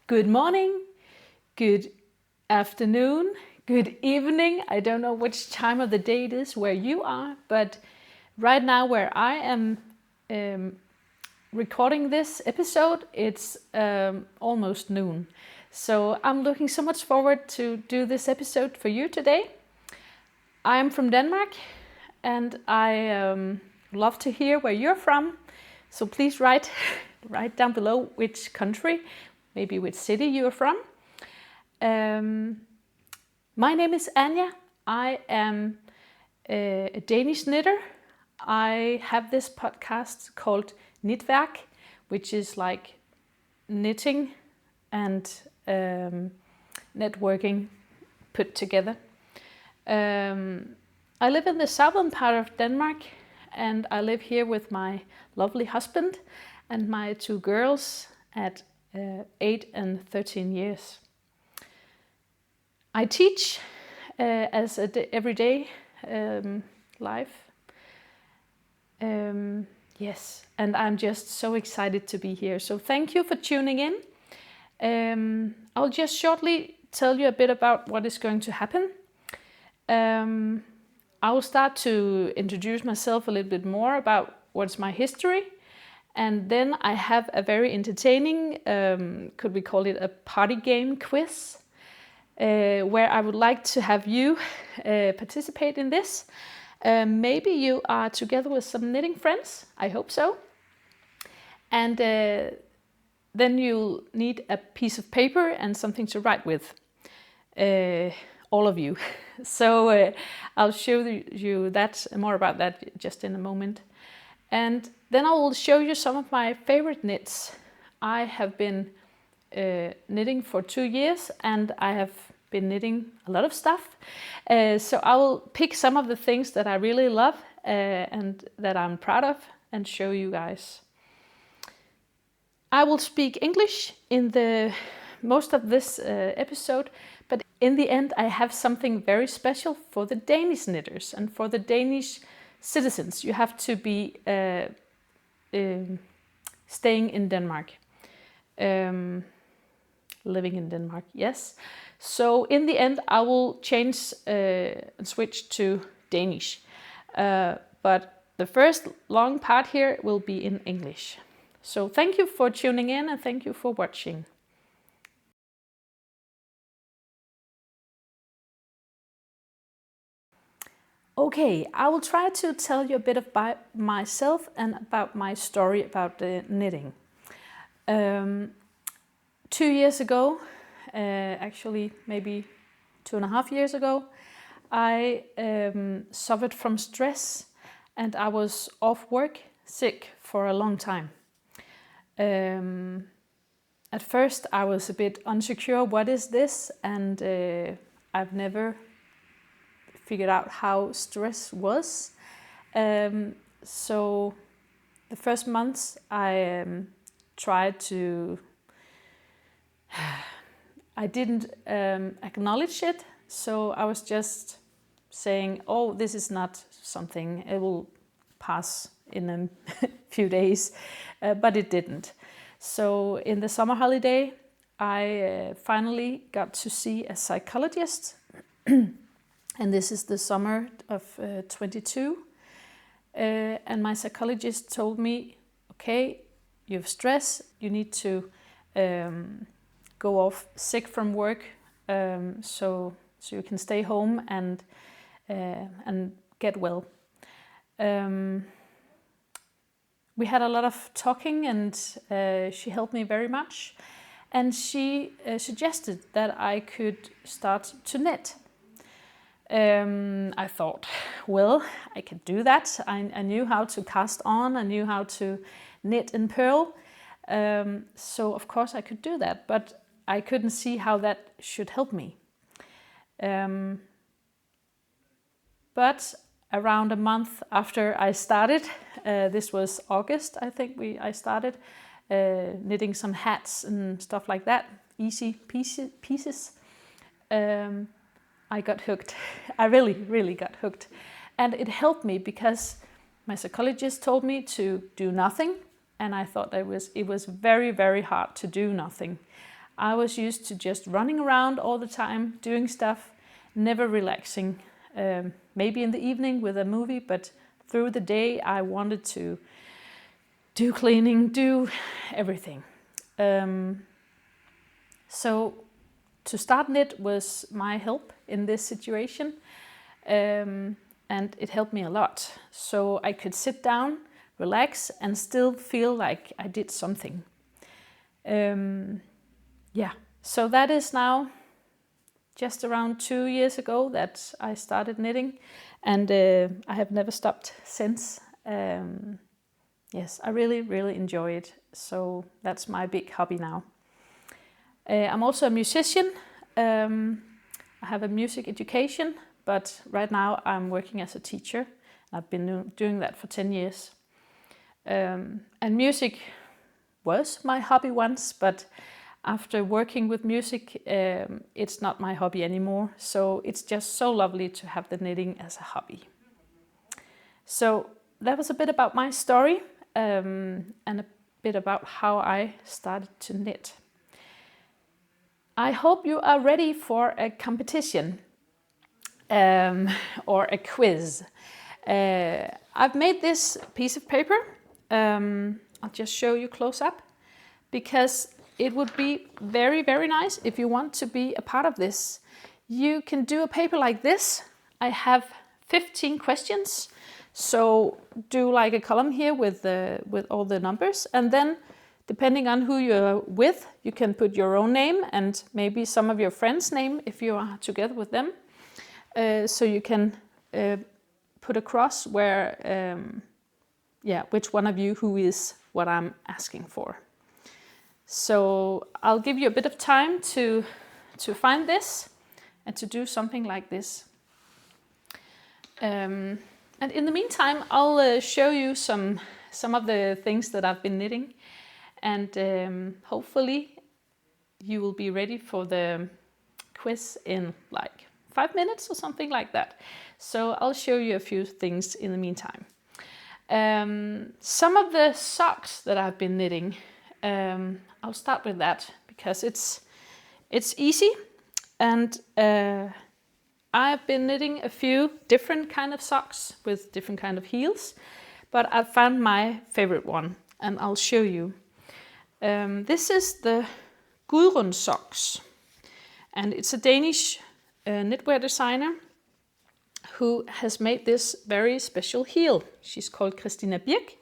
Good morning, good afternoon, good evening. I don't know which time of the day it is where you are, but right now where I am recording this episode, it's almost noon. So I'm looking so much forward to do this episode for you today. I am from Denmark and I love to hear where you're from. So please write down below which country, maybe which city you are from. My name is Anja. I am a Danish knitter. I have this podcast called Knitwear, which is like knitting and networking put together. I live in the southern part of Denmark, and I live here with my lovely husband and my two girls at 8 and 13 years. I teach as everyday life. Yes, and I'm just so excited to be here. So thank you for tuning in. I'll just shortly tell you a bit about what is going to happen. I will start to introduce myself a little bit more about what's my history. And then I have a very entertaining, could we call it a party game quiz, where I would like to have you participate in this. Maybe you are together with some knitting friends, I hope so. And then you'll need a piece of paper and something to write with, all of you. So I'll show you that, more about that just in a moment. And then I will show you some of my favorite knits. I have been knitting for 2 years and I have been knitting a lot of stuff. So I will pick some of the things that I really love and that I'm proud of and show you guys. I will speak English in the most of this episode, but in the end I have something very special for the Danish knitters and for the Danish citizens. You have to be staying in Denmark, living in Denmark, yes. So in the end I will change and switch to Danish, but the first long part here will be in English. So thank you for tuning in and thank you for watching. Okay, I will try to tell you a bit about myself and about my story about the knitting. 2 years ago, actually maybe 2.5 years ago, I suffered from stress and I was off work sick for a long time. At first I was a bit unsecure, what is this? And I've never figured out how stress was. So the first months I tried to, I didn't acknowledge it. So I was just saying, oh, this is not something, it will pass in a few days, but it didn't. So in the summer holiday, I finally got to see a psychologist. And this is the summer of 22. And my psychologist told me, okay, you have stress, you need to go off sick from work so you can stay home and get well. We had a lot of talking and she helped me very much. And she suggested that I could start to knit. I thought, well, I could do that. I knew how to cast on, I knew how to knit and purl. So of course I could do that, but I couldn't see how that should help me. But around a month after I started, this was August, I think I started knitting some hats and stuff like that, easy pieces. I got hooked. I really got hooked. And it helped me because my psychologist told me to do nothing. And I thought it was very, very hard to do nothing. I was used to just running around all the time, doing stuff, never relaxing. Maybe in the evening with a movie, but through the day I wanted to do cleaning, do everything. So to start knit was my help in this situation, and it helped me a lot. So I could sit down, relax, and still feel like I did something. Yeah, so that is now just around 2 years ago that I started knitting, and I have never stopped since. Yes, I really, really enjoy it. So that's my big hobby now. I'm also a musician. I have a music education, but right now I'm working as a teacher. I've been doing that for 10 years. And music was my hobby once, but after working with music, it's not my hobby anymore. So it's just so lovely to have the knitting as a hobby. So that was a bit about my story, and a bit about how I started to knit. I hope you are ready for a competition or a quiz. I've made this piece of paper. I'll just show you close up, because it would be very, very nice if you want to be a part of this. You can do a paper like this. I have 15 questions. So do like a column here with all the numbers, and then depending on who you're with, you can put your own name and maybe some of your friends' name if you are together with them. So you can put across where, which one of you who is what I'm asking for. So I'll give you a bit of time to find this and to do something like this. And in the meantime, I'll show you some of the things that I've been knitting. And hopefully you will be ready for the quiz in like 5 minutes or something like that. So I'll show you a few things in the meantime. Some of the socks that I've been knitting, I'll start with that because it's easy, and I've been knitting a few different kind of socks with different kind of heels, but I found my favorite one, and I'll show you. This is the Gudrun socks, and it's a Danish knitwear designer who has made this very special heel. She's called Christina Birk,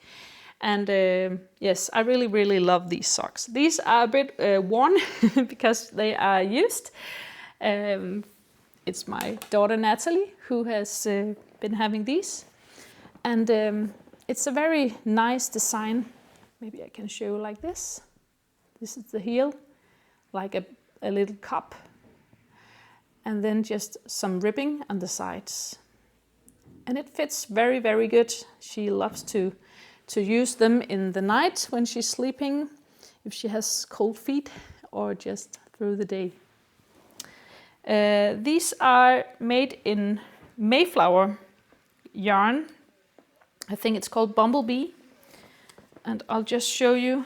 and yes, I really, really love these socks. These are a bit worn because they are used. It's my daughter Natalie who has been having these, and it's a very nice design. Maybe I can show you like this. This is the heel, like a little cup, and then just some ribbing on the sides. And it fits very, very good. She loves to use them in the night when she's sleeping, if she has cold feet, or just through the day. These are made in Mayflower yarn. I think it's called Bumblebee. And I'll just show you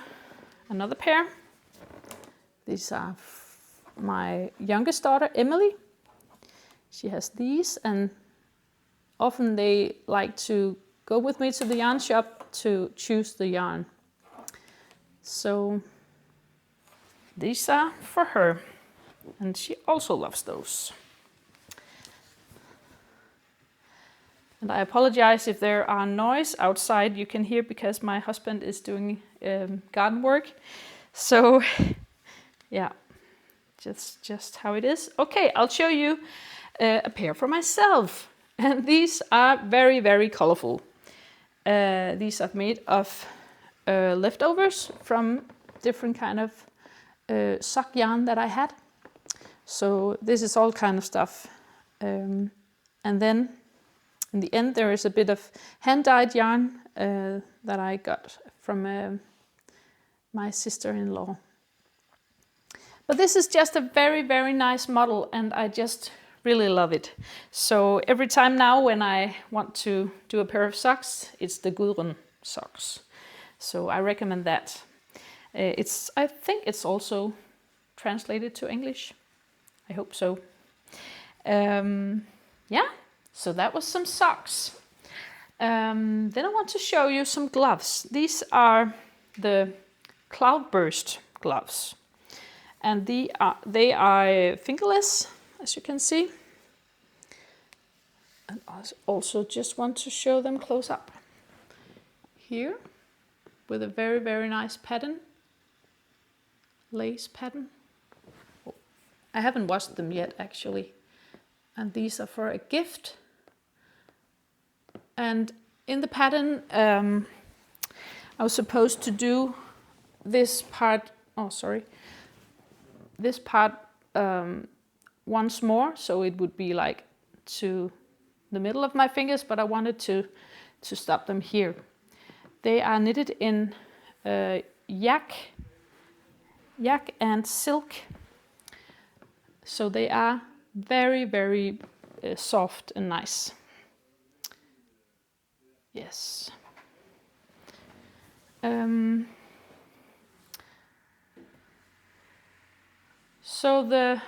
another pair. These are my youngest daughter, Emily. She has these, and often they like to go with me to the yarn shop to choose the yarn. So these are for her, and she also loves those. And I apologize if there are noise outside you can hear, because my husband is doing garden work. So yeah, just how it is. Okay, I'll show you a pair for myself. And these are very, very colorful. These are made of leftovers from different kind of sock yarn that I had. So this is all kind of stuff. And then in the end there is a bit of hand-dyed yarn that I got from my sister-in-law. But this is just a very, very nice model, and I just really love it. So every time now when I want to do a pair of socks, it's the Gudrun socks. So I recommend that. I think it's also translated to English. I hope so. Yeah, so that was some socks. Then I want to show you some gloves. These are the Cloudburst gloves. And they are fingerless, as you can see. And I also just want to show them close up. Here, with a very, very nice pattern. Lace pattern. Oh, I haven't washed them yet, actually. And these are for a gift. And in the pattern, I was supposed to do this part, this part once more, so it would be like to the middle of my fingers, but I wanted to stop them here. They are knitted in yak and silk, so they are very, very soft and nice. Yes. So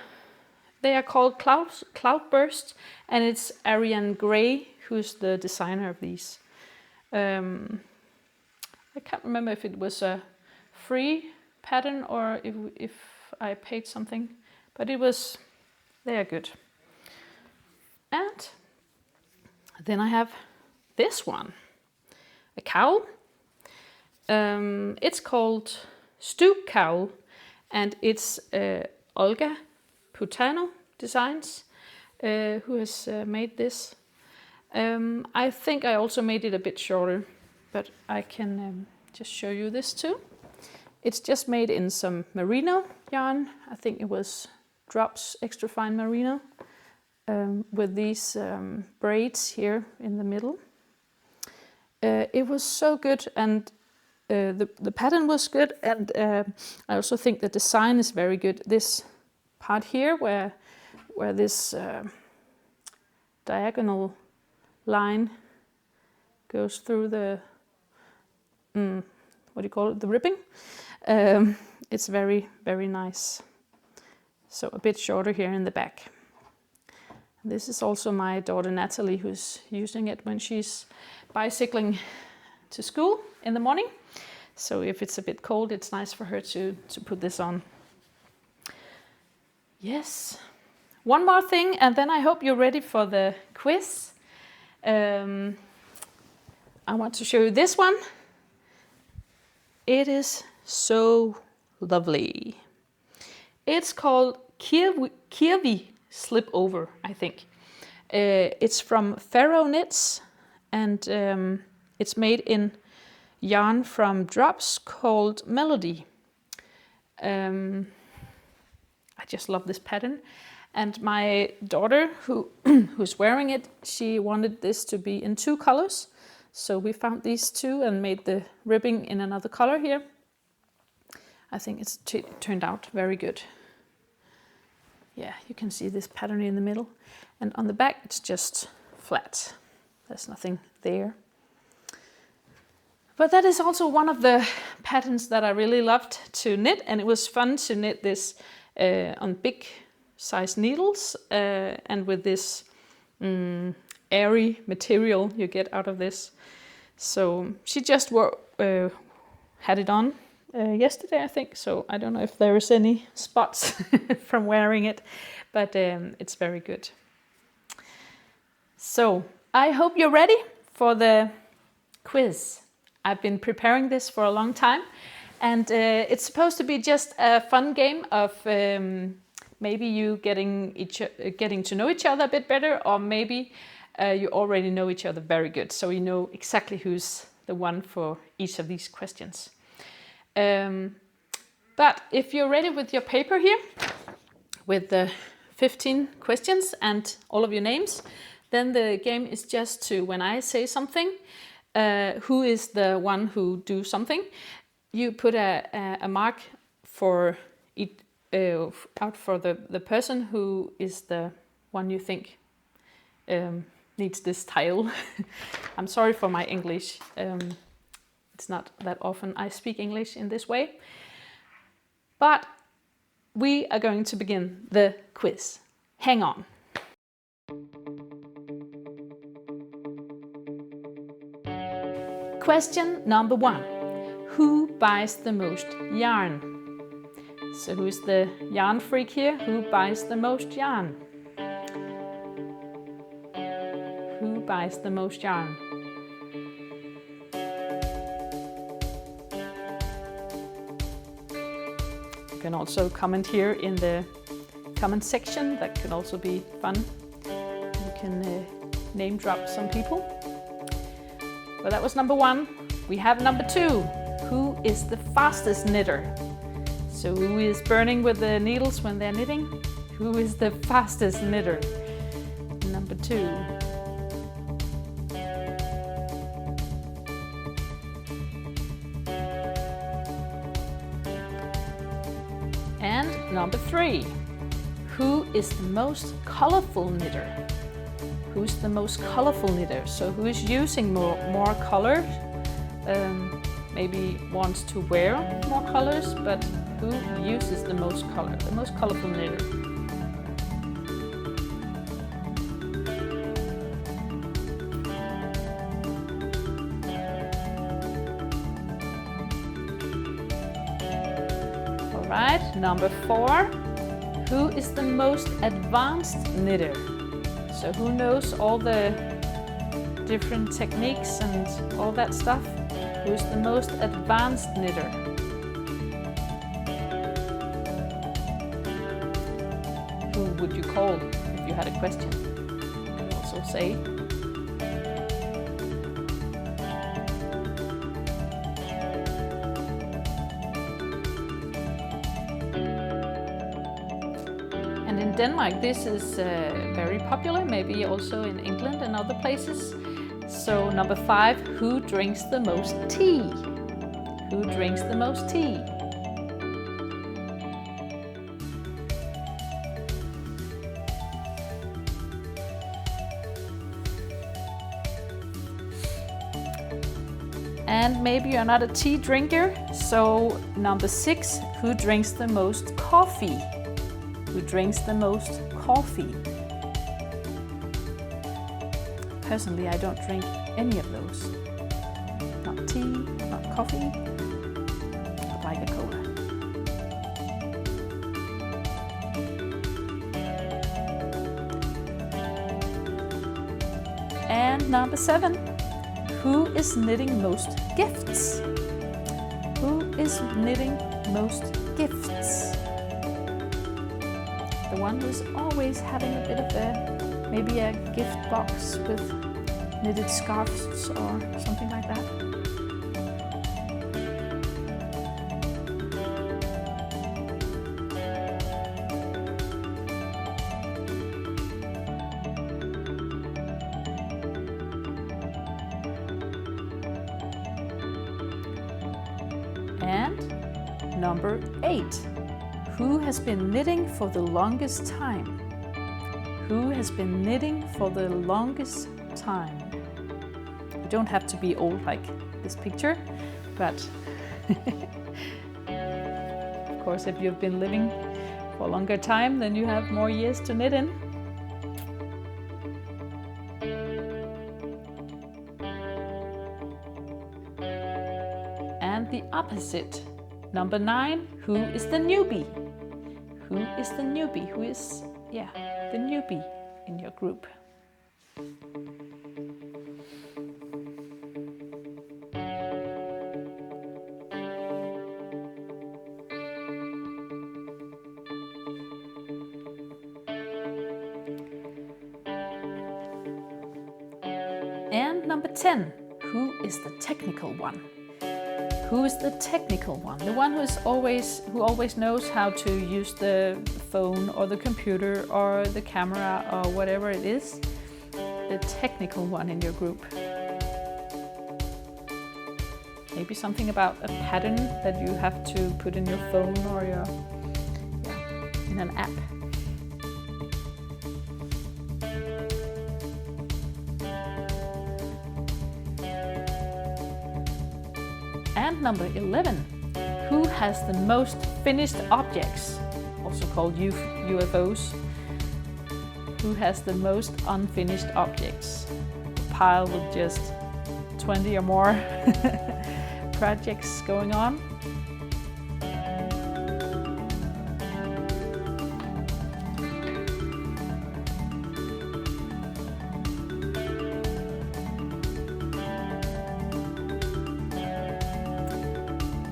they are called Cloudburst, and it's Arienne Grey who's the designer of these. I can't remember if it was a free pattern or if I paid something, but they are good. And then I have this one, a cowl. It's called Stook cowl, and it's Olga Putano Designs who has made this. I think I also made it a bit shorter, but I can just show you this too. It's just made in some merino yarn. I think it was Drops extra fine merino with these braids here in the middle. It was so good, and the pattern was good, and I also think the design is very good. This part here where this diagonal line goes through the what do you call it, the ribbing. It's very, very nice. So a bit shorter here in the back. This is also my daughter Natalie, who's using it when she's bicycling to school in the morning. So if it's a bit cold, it's nice for her to put this on. Yes. One more thing, and then I hope you're ready for the quiz. I want to show you this one. It is so lovely. It's called Kirvi slipover, I think. It's from Faroe Knit, and it's made in yarn from Drops called Melody. I just love this pattern. And my daughter, who's wearing it, she wanted this to be in 2 colors. So we found these 2 and made the ribbing in another color here. I think it's turned out very good. Yeah, you can see this pattern in the middle. And on the back, it's just flat. There's nothing there. But that is also one of the patterns that I really loved to knit. And it was fun to knit this on big size needles and with this airy material you get out of this. So she just had it on yesterday, I think. So I don't know if there is any spots from wearing it, but it's very good. So I hope you're ready for the quiz. I've been preparing this for a long time, and it's supposed to be just a fun game of maybe you getting to know each other a bit better, or maybe you already know each other very good, so you know exactly who's the one for each of these questions. But if you're ready with your paper here, with the 15 questions and all of your names, then the game is just to, when I say something, who is the one who do something, you put a mark for it out for the person who is the one you think needs this tile. I'm sorry for my English. It's not that often I speak English in this way. But we are going to begin the quiz. Hang on. Question number 1. Who buys the most yarn? So who's the yarn freak here? Who buys the most yarn? Who buys the most yarn? You can also comment here in the comment section. That can also be fun. You can name drop some people. Well, that was number 1. We have number 2. Who is the fastest knitter? So who is burning with the needles when they're knitting? Who is the fastest knitter? Number 2. And number 3. Who is the most colorful knitter? Who's the most colorful knitter? So who is using more colors? Maybe wants to wear more colors, but who uses the most color? The most colorful knitter. All right, number 4. Who is the most advanced knitter? So who knows all the different techniques and all that stuff? Who's the most advanced knitter? Who would you call if you had a question? You can also say. And in Denmark this is very popular, maybe also in England and other places. So number 5, who drinks the most tea? Who drinks the most tea? And maybe you're not a tea drinker, so number 6, who drinks the most coffee? Who drinks the most coffee? Personally, I don't drink any of those. Not tea, not coffee. I like a cola. And number 7, who is knitting most gifts? Who is knitting most gifts? The one who's always having a bit of maybe a gift box with knitted scarves or something like that. And number 8, who has been knitting for the longest time? Who has been knitting for the longest time? You don't have to be old like this picture, but of course if you've been living for a longer time, then you have more years to knit in. And the opposite, number 9, who is the newbie? Who is the newbie? Who is, the newbie in your group? And number 10, who is the technical one? Who is the technical one? The one who always knows how to use the phone or the computer or the camera or whatever it is. The technical one in your group. Maybe something about a pattern that you have to put in your phone or in an app. And number 11, who has the most finished objects or also called UFOs. Who has the most unfinished objects? A pile with just 20 or more projects going on.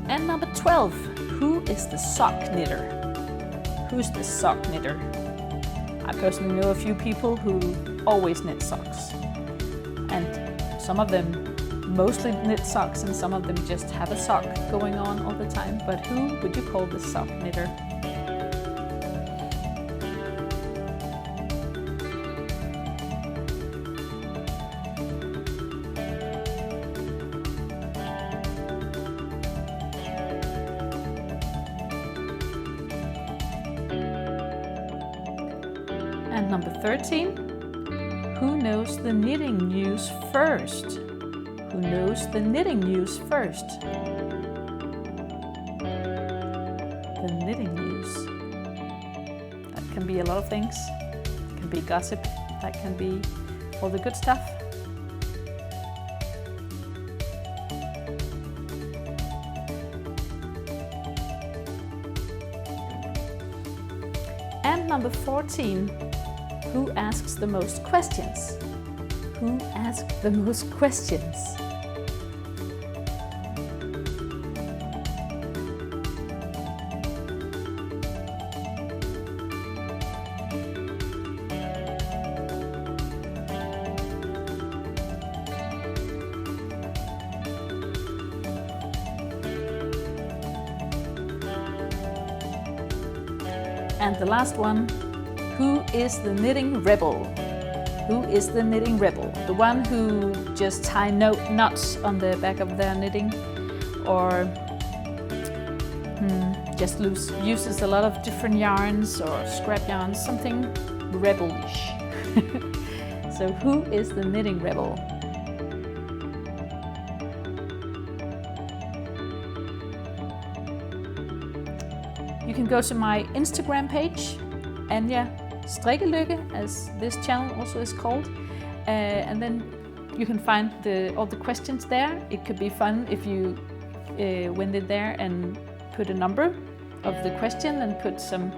And number 12, who is the sock knitter? Who's the sock knitter? I personally know a few people who always knit socks. And some of them mostly knit socks and some of them just have a sock going on all the time. But who would you call the sock knitter? And number 13, who knows the knitting news first? Who knows the knitting news first? The knitting news. That can be a lot of things. It can be gossip. That can be all the good stuff. And number 14, who asks the most questions? Who asks the most questions? And the last one, who is the knitting rebel? Who is the knitting rebel? The one who just tie knots on the back of their knitting, or just uses a lot of different yarns or scrap yarns, something rebellish. So who is the knitting rebel? You can go to my Instagram page, Anja Strikkelykke, as this channel also is called, and then you can find all the questions there. It could be fun if you went in there and put a number of the question and put some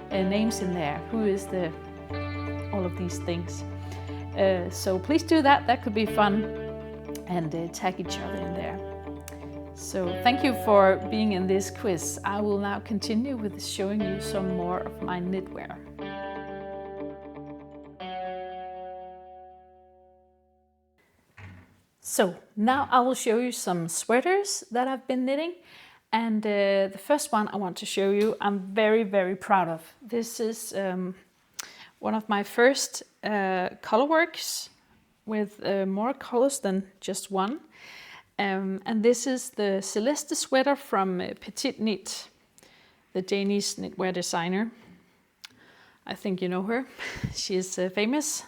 names in there. Who is all of these things? So please do that. That could be fun, and tag each other in there. So thank you for being in this quiz. I will now continue with showing you some more of my knitwear. So now I will show you some sweaters that I've been knitting. And the first one I want to show you, I'm very, very proud of. This is one of my first color works with more colors than just one. And this is the Celeste sweater from Petiteknit, the Danish knitwear designer. I think you know her. She is famous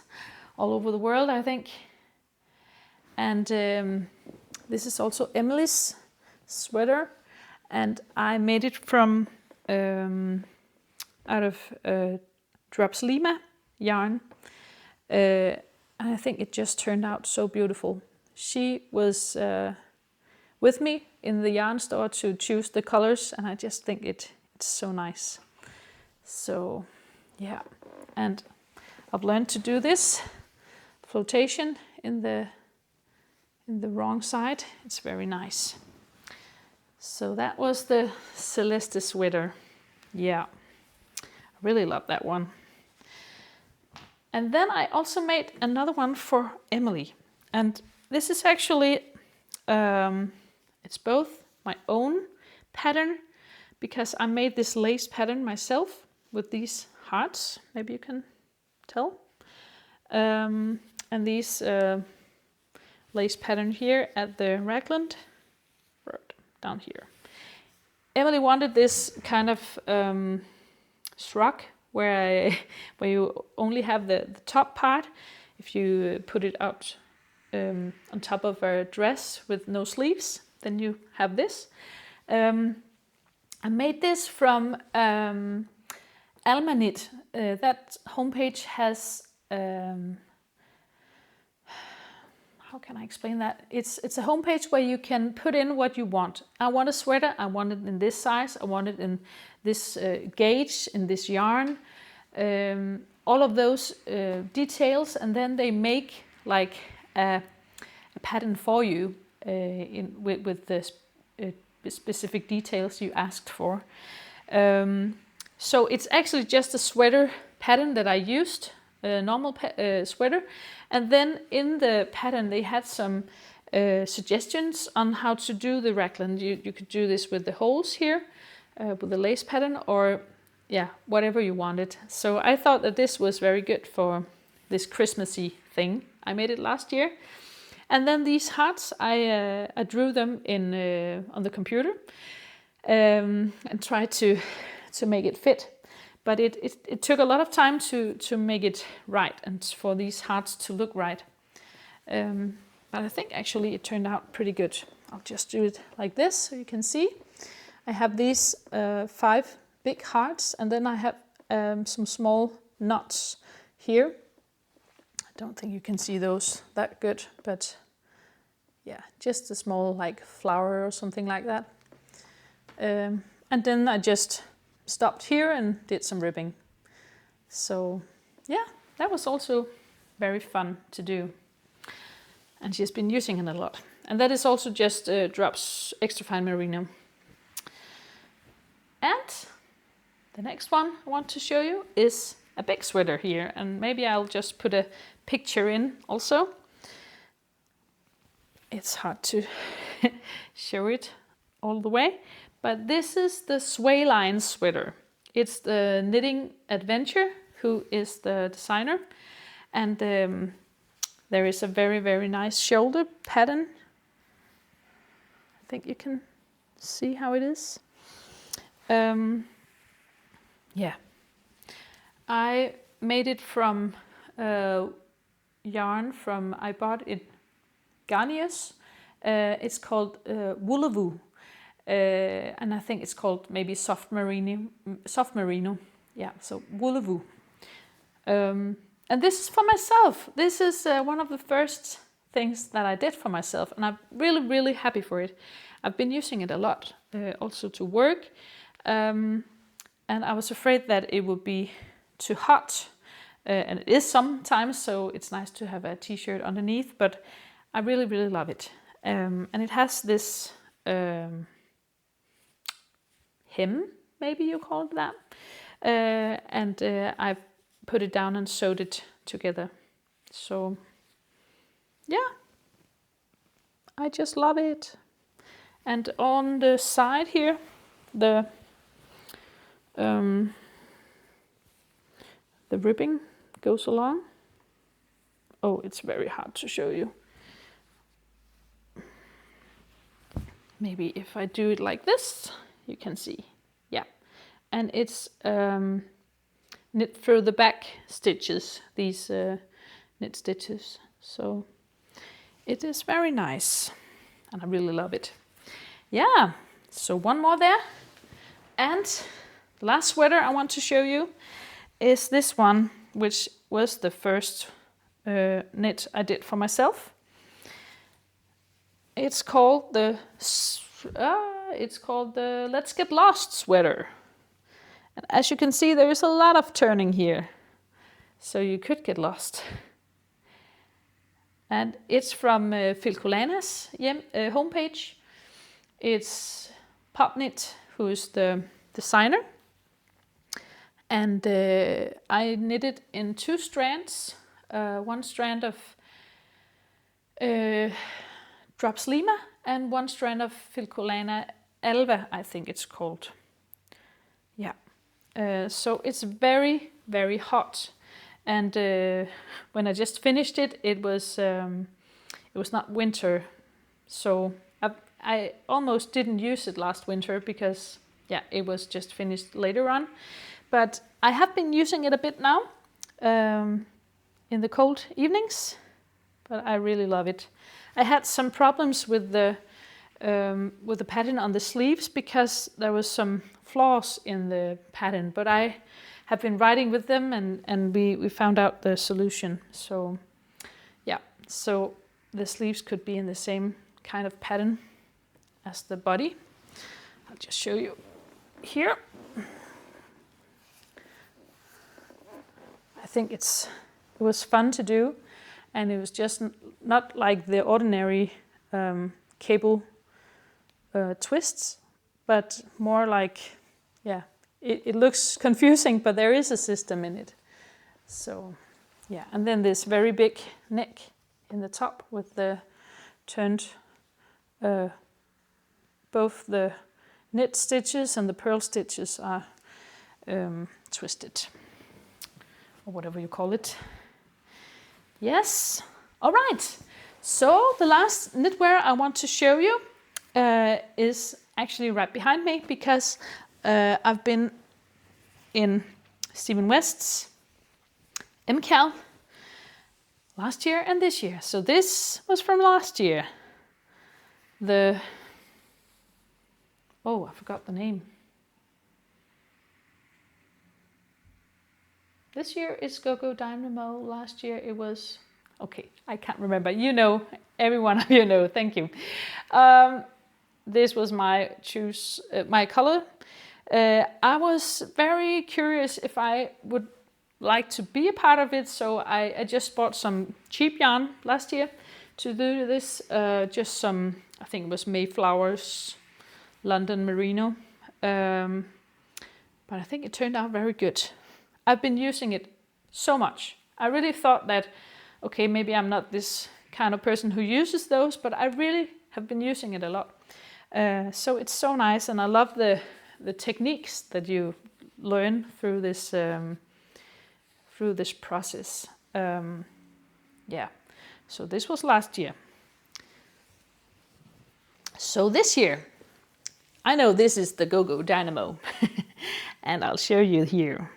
all over the world, I think. And this is also Emily's sweater, and I made it from out of Drops Lima yarn. And I think it just turned out so beautiful. She was with me in the yarn store to choose the colors, and I just think it's so nice. So yeah, and I've learned to do this flotation in the wrong side. It's very nice. So that was the Celeste sweater. Yeah, I really love that one. And then I also made another one for Emily, and this is actually it's both my own pattern, because I made this lace pattern myself with these hearts, maybe you can tell, and these lace pattern here at the raglan down here. Emily wanted this kind of shrug where you only have the top part. If you put it out on top of a dress with no sleeves, then you have this. I made this from Alma Knit, that homepage has, how can I explain that? It's a homepage where you can put in what you want. I want a sweater, I want it in this size, I want it in this gauge, in this yarn, all of those details, and then they make like a pattern for you with the specific details you asked for. So it's actually just a sweater pattern that I used, a normal sweater, and then in the pattern they had some suggestions on how to do the raglan. You could do this with the holes here, with the lace pattern, or yeah, whatever you wanted. So I thought that this was very good for this Christmassy thing. I made it last year. And then these hearts, I drew them in on the computer and tried to make it fit. But it took a lot of time to make it right and for these hearts to look right. But I think actually it turned out pretty good. I'll just do it like this so you can see. I have these 5 big hearts, and then I have some small knots here. I don't think you can see those that good, but yeah, just a small like flower or something like that. And then I just stopped here and did some ribbing. So yeah, that was also very fun to do. And she's been using it a lot. And that is also just drops extra fine merino. And the next one I want to show you is a big sweater here, and maybe I'll just put a picture in also. It's hard to show it all the way, but this is the Swayline sweater. It's the Knitting Adventure who is the designer, and there is a very, very nice shoulder pattern. I think you can see how it is. Yeah, I made it from yarn I bought it Garnier's. It's called Woolevo, and I think it's called maybe soft merino. Yeah, so Woolevo. And this is for myself. This is one of the first things that I did for myself, and I'm really, really happy for it. I've been using it a lot, also to work. And I was afraid that it would be too hot, and it is sometimes, so it's nice to have a t-shirt underneath, but I really, really love it. And it has this hem, maybe you call it that, and I put it down and sewed it together. So yeah, I just love it. And on the side here, the ribbing goes along. Oh, it's very hard to show you. Maybe if I do it like this, you can see. Yeah, and it's knit through the back stitches, these knit stitches. So it is very nice, and I really love it. Yeah, so one more there. And the last sweater I want to show you is this one, which was the first knit I did for myself. It's called the Let's Get Lost sweater. And as you can see, there is a lot of turning here, so you could get lost. And it's from Filcolana's homepage. It's Popknit who is the designer. And I knitted in 2 strands. One strand of Drops Lima and one strand of Filcolana Alva, I think it's called. Yeah. So it's very, very hot. And when I just finished it, it was not winter. So I almost didn't use it last winter because, yeah, it was just finished later on. But I have been using it a bit now in the cold evenings, but I really love it. I had some problems with the pattern on the sleeves because there was some flaws in the pattern, but I have been writing with them, and we found out the solution. So yeah, so the sleeves could be in the same kind of pattern as the body. I'll just show you here. I think it was fun to do, and it was just not like the ordinary cable twists, but more like, yeah, it looks confusing, but there is a system in it. So yeah, and then this very big neck in the top with the turned, both the knit stitches and the purl stitches are twisted, or whatever you call it. Yes, all right. So the last knitwear I want to show you is actually right behind me, because I've been in Stephen West's MKAL last year and this year. So this was from last year. Oh, I forgot the name. This year is GoGoDynamo. Last year it was, okay, I can't remember. You know, every one of you know, thank you. This was my my color. I was very curious if I would like to be a part of it, so I just bought some cheap yarn last year to do this. Just some, I think it was Mayflower's London Merino, but I think it turned out very good. I've been using it so much. I really thought that, okay, maybe I'm not this kind of person who uses those, but I really have been using it a lot. So it's so nice, and I love the techniques that you learn through this process. Yeah, so this was last year. So this year, I know this is the GoGoDynamo, and I'll show you here.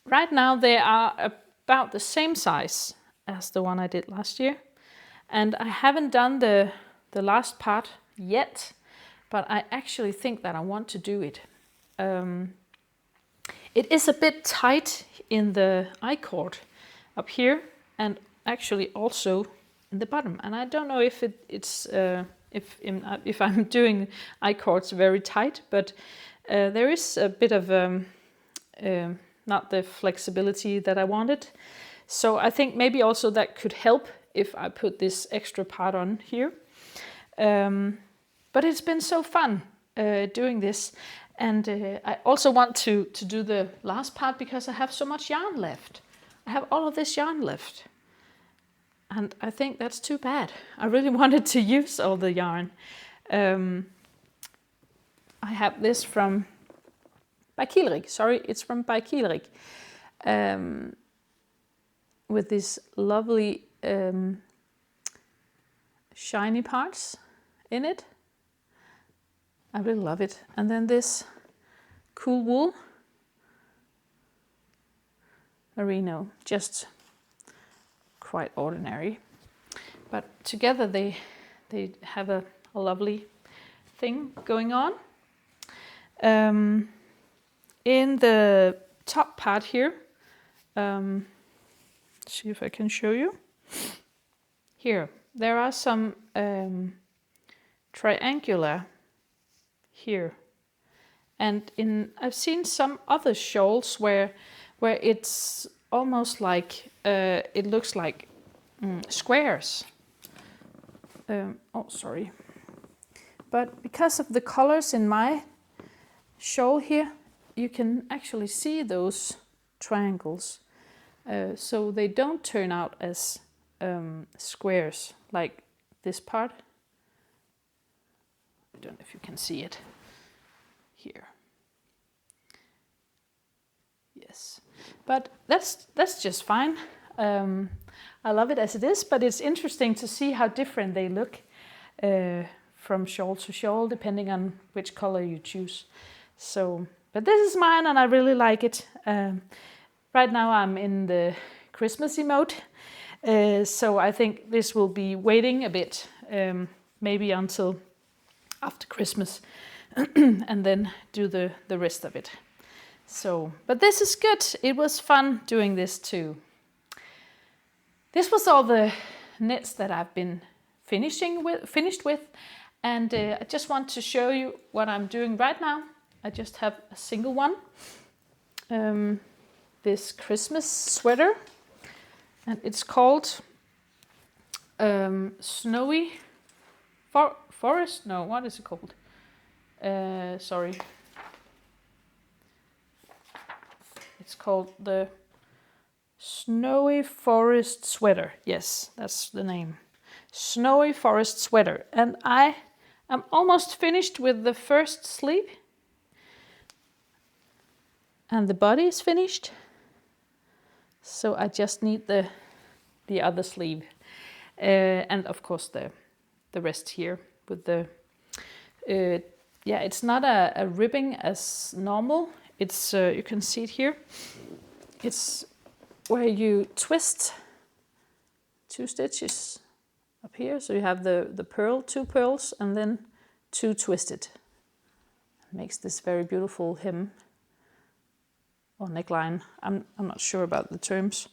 Right now they are about the same size as the one I did last year, and I haven't done the last part yet, but I actually think that I want to do it. It is a bit tight in the I-cord up here, and actually also in the bottom, and I don't know if if I'm doing I-cords very tight, but there is a bit of not the flexibility that I wanted. So I think maybe also that could help if I put this extra part on here. But it's been so fun doing this, and I also want to do the last part because I have so much yarn left. I have all of this yarn left, and I think that's too bad. I really wanted to use all the yarn. I have this from ByKiilerich, sorry, it's from ByKiilerich, with these lovely shiny parts in it. I really love it. And then this cool wool merino, just quite ordinary, but together they have a lovely thing going on. In the top part here, see if I can show you. Here, there are some triangular here, and I've seen some other shawls where it's almost like it looks like squares. Oh, sorry, but because of the colors in my shawl here, you can actually see those triangles, so they don't turn out as squares like this part. I don't know if you can see it here. Yes, but that's just fine. I love it as it is, but it's interesting to see how different they look from shawl to shawl, depending on which color you choose. So, but this is mine, and I really like it. Right now I'm in the Christmassy mode, so I think this will be waiting a bit, maybe until after Christmas and then do the rest of it. So, but this is good. It was fun doing this too. This was all the knits that I've been finished with, and I just want to show you what I'm doing right now. I just have a single one. This Christmas sweater, and it's called Snowy Forest. No, what is it called? Sorry. It's called the Snowy Forest Sweater. Yes, that's the name. Snowy Forest Sweater. And I am almost finished with the first sleeve. And the body is finished. So I just need the other sleeve. And of course the rest here with the... yeah, it's not a ribbing as normal. It's you can see it here. It's where you twist 2 stitches up here. So you have the pearl, 2 pearls, and then 2 twisted. It makes this very beautiful hem or neckline. I'm not sure about the terms.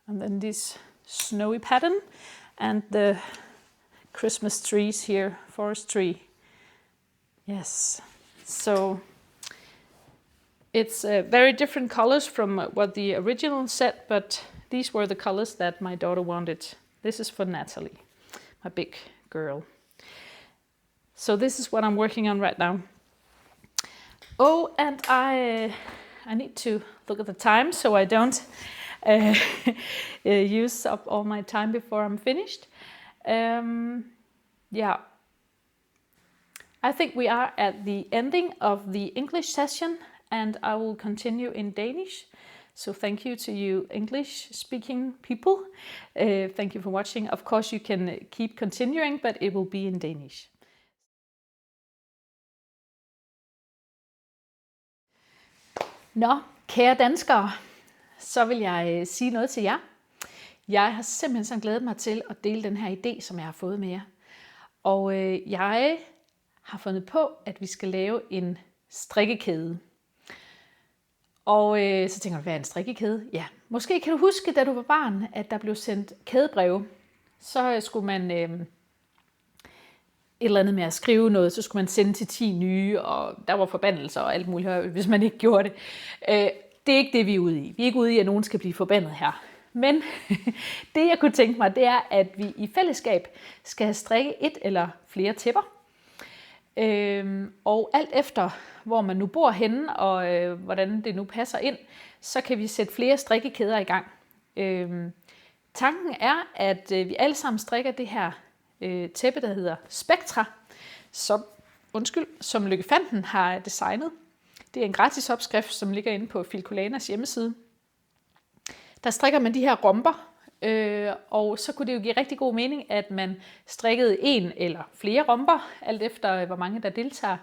And then this snowy pattern and the Christmas trees here, forest tree. Yes, so it's very different colors from what the original said, but these were the colors that my daughter wanted. This is for Natalie, my big girl. So this is what I'm working on right now. Oh, and I need to look at the time so I don't use up all my time before I'm finished. Yeah, I think we are at the ending of the English session, and I will continue in Danish. So thank you to you English-speaking people. Thank you for watching. Of course, you can keep continuing, but it will be in Danish. Nå, kære danskere, så vil jeg sige noget til jer. Jeg har simpelthen så glædet mig til at dele den her idé, som jeg har fået med jer. Og jeg har fundet på, at vi skal lave en strikkekæde. Og så tænker du, hvad er en strikkekæde? Ja, måske kan du huske, da du var barn, at der blev sendt kædebreve. Så skulle man et eller andet med at skrive noget, så skulle man sende til 10 nye, og der var forbandelser og alt muligt, hvis man ikke gjorde det. Det er ikke det, vi er ude i. Vi er ikke ude i, at nogen skal blive forbandet her. Men det, jeg kunne tænke mig, det er, at vi i fællesskab skal have strikket 1 eller flere tæpper. Og alt efter, hvor man nu bor henne, og hvordan det nu passer ind, så kan vi sætte flere strikkekæder i gang. Tanken er, at vi alle sammen strikker det her tæppe, der hedder Spektra, som Lykkefanten har designet. Det er en gratis opskrift, som ligger inde på Filcolanas hjemmeside. Der strikker man de her romber, og så kunne det jo give rigtig god mening, at man strikkede 1 eller flere romber, alt efter hvor mange der deltager.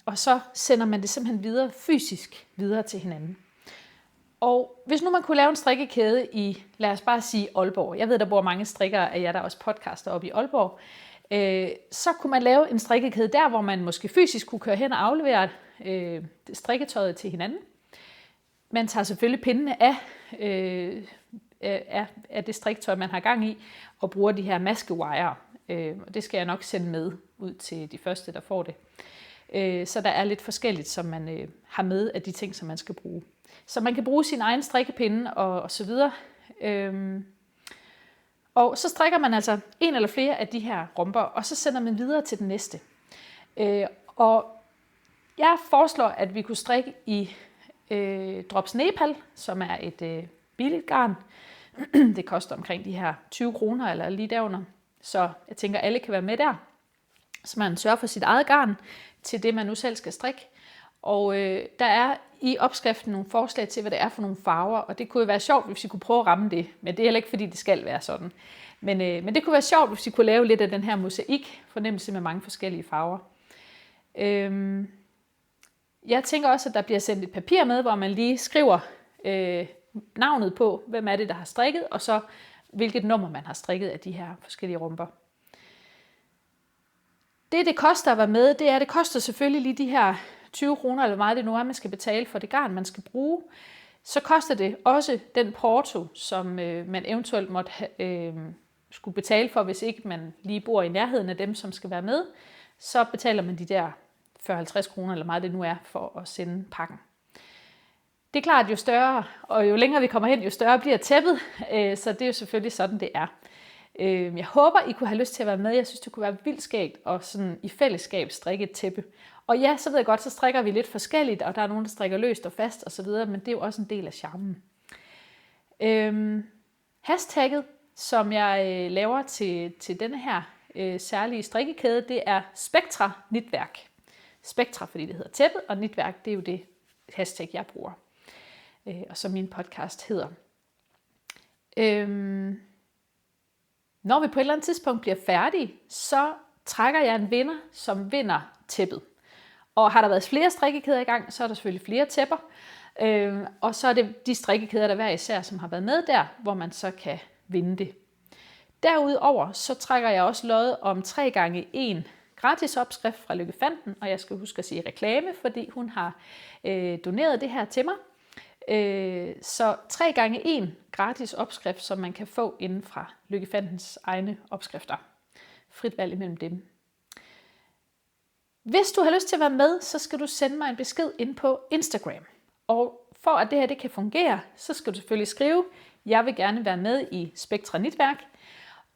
Og så sender man det simpelthen videre, fysisk videre til hinanden. Og hvis nu man kunne lave en strikkekæde i, lad os bare sige Aalborg. Jeg ved, der bor mange strikkere af jer, der også podcaster op i Aalborg. Så kunne man lave en strikkekæde der, hvor man måske fysisk kunne køre hen og aflevere strikketøjet til hinanden. Man tager selvfølgelig pindene af det strikketøj, man har gang i, og bruger de her maskewire. Og det skal jeg nok sende med ud til de første, der får det. Så der er lidt forskelligt, som man har med af de ting, som man skal bruge. Så man kan bruge sin egen strikkepinde og så videre. Og så strikker man altså 1 eller flere af de her romber, og så sender man videre til den næste. Og jeg foreslår, at vi kunne strikke i drops MKAL, som er et billigt garn. Det koster omkring de her 20 kroner eller lige derunder. Så jeg tænker, alle kan være med der. Så man sørger for sit eget garn til det, man nu selv skal strikke. Og der er i opskriften nogle forslag til, hvad det er for nogle farver. Og det kunne jo være sjovt, hvis vi kunne prøve at ramme det. Men det er heller ikke, fordi det skal være sådan. Men det kunne være sjovt, hvis vi kunne lave lidt af den her mosaik fornemmelse med mange forskellige farver. Jeg tænker også, at der bliver sendt et papir med, hvor man lige skriver navnet på, hvem er det, der har strikket, og så hvilket nummer man har strikket af de her forskellige rumper. Det koster at være med, det er, at det koster selvfølgelig lige de her 20 kroner, eller hvor meget det nu er, man skal betale for det garn, man skal bruge. Så koster det også den porto, som man eventuelt måtte skulle betale for, hvis ikke man lige bor i nærheden af dem, som skal være med. Så betaler man de der 40-50 kroner, eller meget det nu er, for at sende pakken. Det er klart, at jo større, og jo længere vi kommer hen, jo større bliver tæppet, så det er jo selvfølgelig sådan, det er. Jeg håber, I kunne have lyst til at være med. Jeg synes, det kunne være vildt skægt og sådan i fællesskab strikke et tæppe. Og ja, så ved jeg godt, så strikker vi lidt forskelligt, og der er nogen, der strikker løst og fast osv., men det er jo også en del af charmen. Hashtagget, som jeg laver til denne her særlige strikkekæde, det er Spektra Nitværk. Spektra, fordi det hedder tæppet, og nitværk, det er jo det hashtag, jeg bruger, og som min podcast hedder. Når vi på et eller andet tidspunkt bliver færdige, så trækker jeg en vinder, som vinder tæppet. Og har der været flere strikkekæder i gang, så er der selvfølgelig flere tæpper. Og så er det de strikkekæder, der hver især, som har været med der, hvor man så kan vinde det. Derudover så trækker jeg også lod om 3x1 gratis opskrift fra Lykkefanten, og jeg skal huske at sige reklame, fordi hun har doneret det her til mig. Så 3x1 gratis opskrift, som man kan få inden fra Lykkefantens egne opskrifter. Frit valg imellem dem. Hvis du har lyst til at være med, så skal du sende mig en besked ind på Instagram. Og for at det her kan fungere, så skal du selvfølgelig skrive, jeg vil gerne være med i Spektra Nitværk.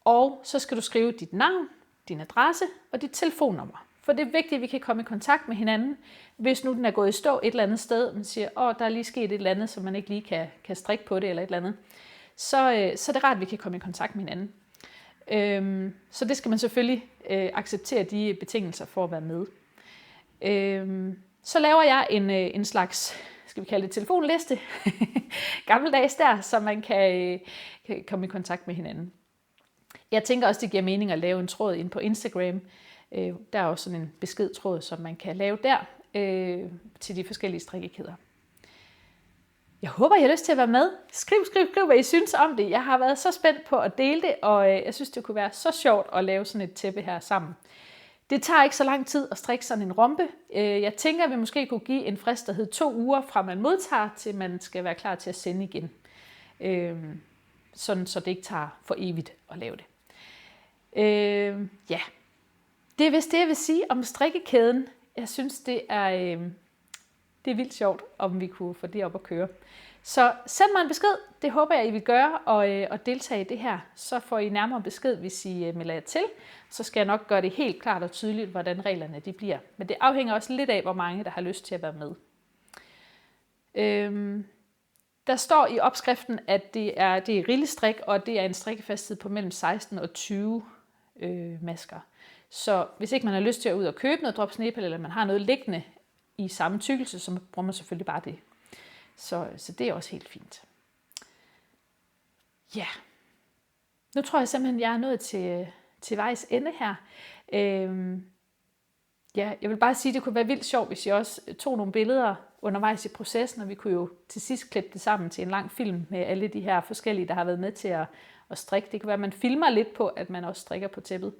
Og så skal du skrive dit navn, din adresse og dit telefonnummer. For det er vigtigt, at vi kan komme i kontakt med hinanden. Hvis nu den er gået i stå et eller andet sted, og man siger, der er lige sket et eller andet, så man ikke lige kan strikke på det eller et eller andet, så er det rart, at vi kan komme i kontakt med hinanden. Så det skal man selvfølgelig acceptere de betingelser for at være med. Så laver jeg en slags, skal vi kalde det telefonliste, gammeldags der, så man kan komme i kontakt med hinanden. Jeg tænker også, det giver mening at lave en tråd ind på Instagram. Der er også sådan en beskedtråd, som man kan lave der til de forskellige strikkekæder. Jeg håber, I har lyst til at være med. Skriv, hvad I synes om det. Jeg har været så spændt på at dele det, og jeg synes, det kunne være så sjovt at lave sådan et tæppe her sammen. Det tager ikke så lang tid at strikke sådan en rombe. Jeg tænker, at vi måske kunne give en frist, der hedder 2 uger fra man modtager, til man skal være klar til at sende igen. Sådan, så det ikke tager for evigt at lave det. Ja, det er vist det, jeg vil sige om strikkekæden. Jeg synes, det er vildt sjovt, om vi kunne få det op at køre. Så send mig en besked, det håber jeg, I vil gøre, og deltage i det her. Så får I nærmere besked, hvis I melder jer til. Så skal jeg nok gøre det helt klart og tydeligt, hvordan reglerne de bliver. Men det afhænger også lidt af, hvor mange, der har lyst til at være med. Der står i opskriften, at det er rillestrik, og det er en strikkefasthed på mellem 16 og 20 masker. Så hvis ikke man har lyst til at ud og købe noget drop snepel, eller man har noget liggende i samme tykkelse, så bruger man selvfølgelig bare det. Så det er også helt fint. Ja, nu tror jeg simpelthen, jeg er nået til vejs ende her. Ja, jeg vil bare sige, at det kunne være vildt sjovt, hvis jeg også tog nogle billeder undervejs i processen, og vi kunne jo til sidst klippe det sammen til en lang film med alle de her forskellige, der har været med til at strikke. Det kan være, at man filmer lidt på, at man også strikker på tæppet.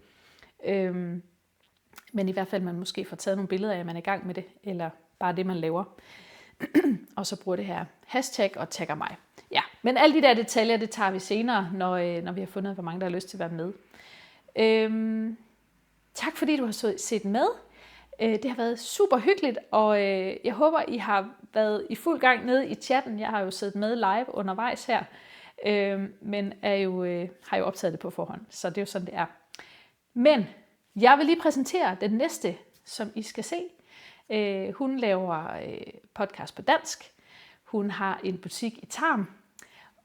Men i hvert fald, man måske får taget nogle billeder af, at man er i gang med det, eller bare det, man laver. Og så bruger det her hashtag og tagger mig. Ja, men alle de der detaljer, det tager vi senere, når vi har fundet, hvor mange der har lyst til at være med. Tak fordi du har set med. Det har været super hyggeligt, og jeg håber, I har været i fuld gang nede i chatten. Jeg har jo siddet med live undervejs her, men har jo optaget det på forhånd, så det er jo sådan, det er. Men jeg vil lige præsentere den næste, som I skal se. Hun laver podcast på dansk. Hun har en butik i Tarm,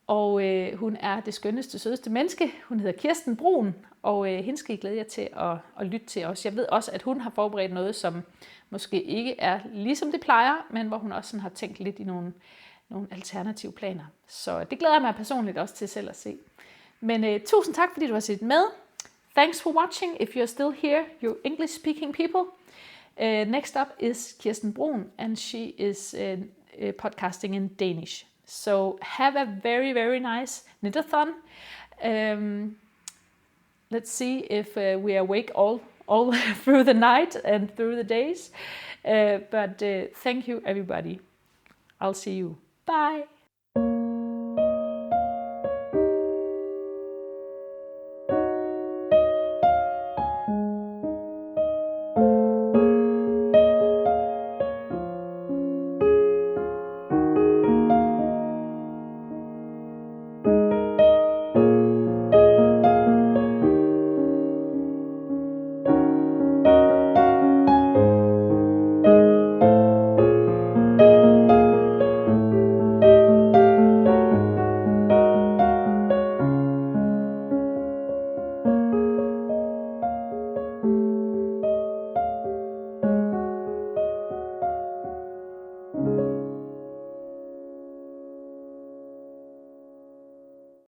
og hun er det skønneste, sødeste menneske. Hun hedder Kirsten Brun, og hende skal I glæde jer til at lytte til også. Jeg ved også, at hun har forberedt noget, som måske ikke er ligesom det plejer, men hvor hun også sådan har tænkt lidt i nogle alternative planer. Så det glæder jeg mig personligt også til selv at se. Men tusind tak, fordi du har set med. Thanks for watching. If you're still here, you English-speaking people. Next up is Kirsten Brun, and she is podcasting in Danish. So have a very, very nice knitathon, Let's see if we are awake all through the night and through the days. But thank you, everybody. I'll see you. Bye.